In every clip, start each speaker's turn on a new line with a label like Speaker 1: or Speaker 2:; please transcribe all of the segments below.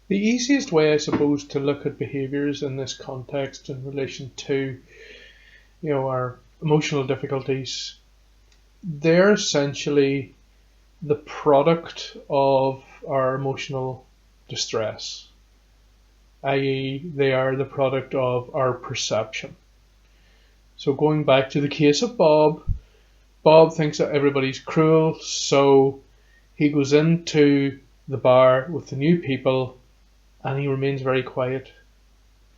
Speaker 1: The easiest way, I suppose, to look at behaviours in this context in relation to, our emotional difficulties, they're essentially the product of our emotional distress, i.e., they are the product of our perception. So going back to the case of Bob, Bob thinks that everybody's cruel, so he goes into the bar with the new people and he remains very quiet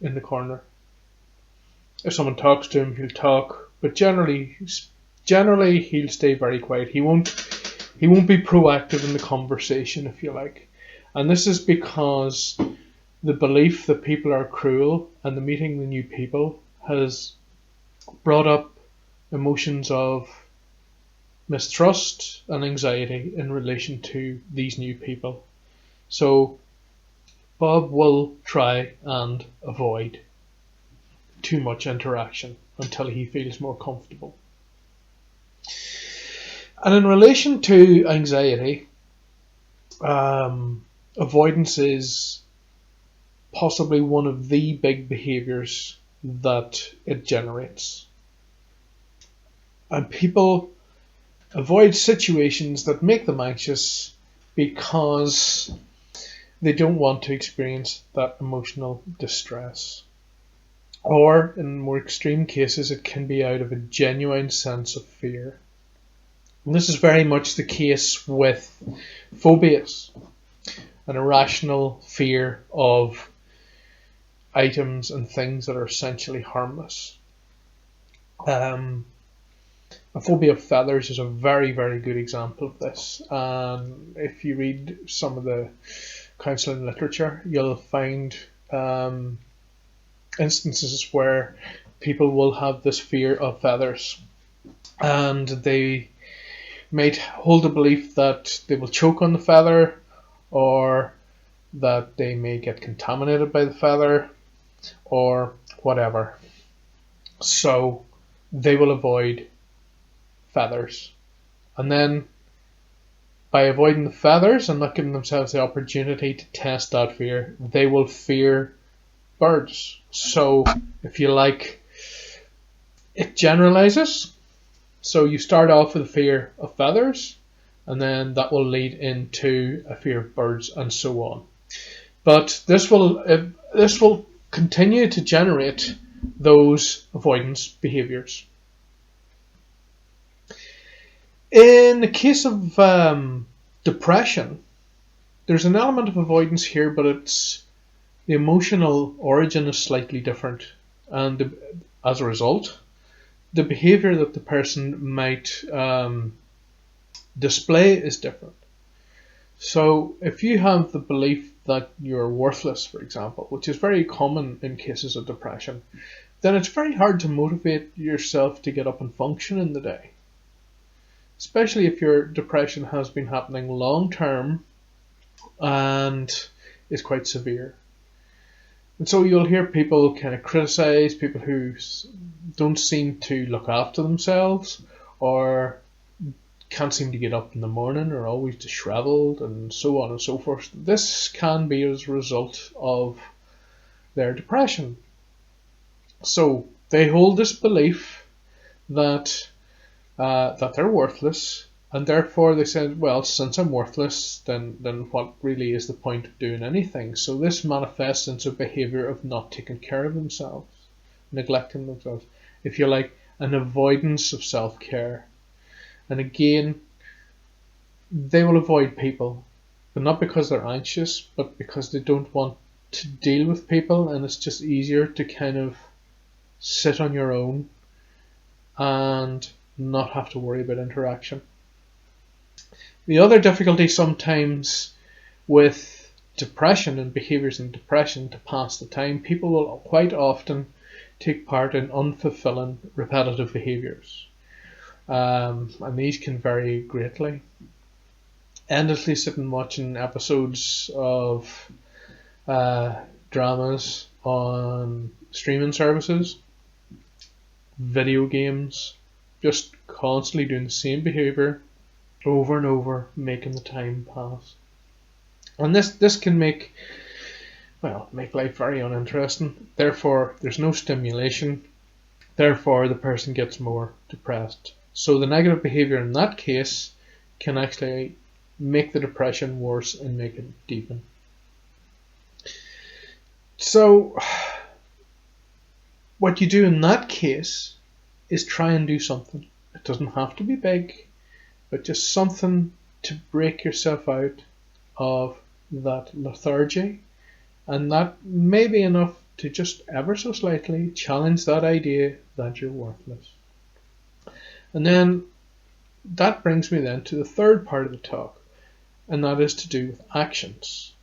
Speaker 1: in the corner. If someone talks to him, he'll talk, but generally he'll stay very quiet. He won't be proactive in the conversation, if you like. And this is because the belief that people are cruel and the meeting the new people has brought up emotions of mistrust and anxiety in relation to these new people. So Bob will try and avoid too much interaction until he feels more comfortable. And in relation to anxiety, avoidance is possibly one of the big behaviours that it generates. And people avoid situations that make them anxious because they don't want to experience that emotional distress. Or, in more extreme cases, it can be out of a genuine sense of fear. And this is very much the case with phobias, an irrational fear of items and things that are essentially harmless. A phobia of feathers is a very, very good example of this. If you read some of the counselling literature, you'll find instances where people will have this fear of feathers, and they may hold the belief that they will choke on the feather, or that they may get contaminated by the feather, or whatever. So they will avoid feathers. And then by avoiding the feathers and not giving themselves the opportunity to test that fear, they will fear birds. So, if you like, it generalizes. So you start off with a fear of feathers, and then that will lead into a fear of birds, and so on. But this will continue to generate those avoidance behaviours. In the case of depression, there's an element of avoidance here, but the emotional origin is slightly different, and as a result, the behaviour that the person might display is different. So if you have the belief that you're worthless, for example, which is very common in cases of depression, then it's very hard to motivate yourself to get up and function in the day. Especially if your depression has been happening long term and is quite severe. And so you'll hear people kind of criticise people who don't seem to look after themselves, or can't seem to get up in the morning, or always dishevelled, and so on and so forth. This can be as a result of their depression. So they hold this belief that they're worthless, and therefore they said, well, since I'm worthless, then what really is the point of doing anything? So this manifests into a behaviour of not taking care of themselves, neglecting themselves, if you like, an avoidance of self-care. And again, they will avoid people, but not because they're anxious, but because they don't want to deal with people, and it's just easier to kind of sit on your own and not have to worry about interaction. The other difficulty sometimes with depression and behaviours in depression to pass the time, people will quite often take part in unfulfilling repetitive behaviours. And these can vary greatly. Endlessly sitting watching episodes of dramas on streaming services, video games, just constantly doing the same behaviour over and over, making the time pass. And this can make well, make life very uninteresting. Therefore, there's no stimulation. Therefore, the person gets more depressed. So the negative behaviour in that case can actually make the depression worse and make it deepen. So what you do in that case is try and do something. It doesn't have to be big, but just something to break yourself out of that lethargy. And that may be enough to just ever so slightly challenge that idea that you're worthless. And then that brings me then to the third part of the talk, and that is to do with actions.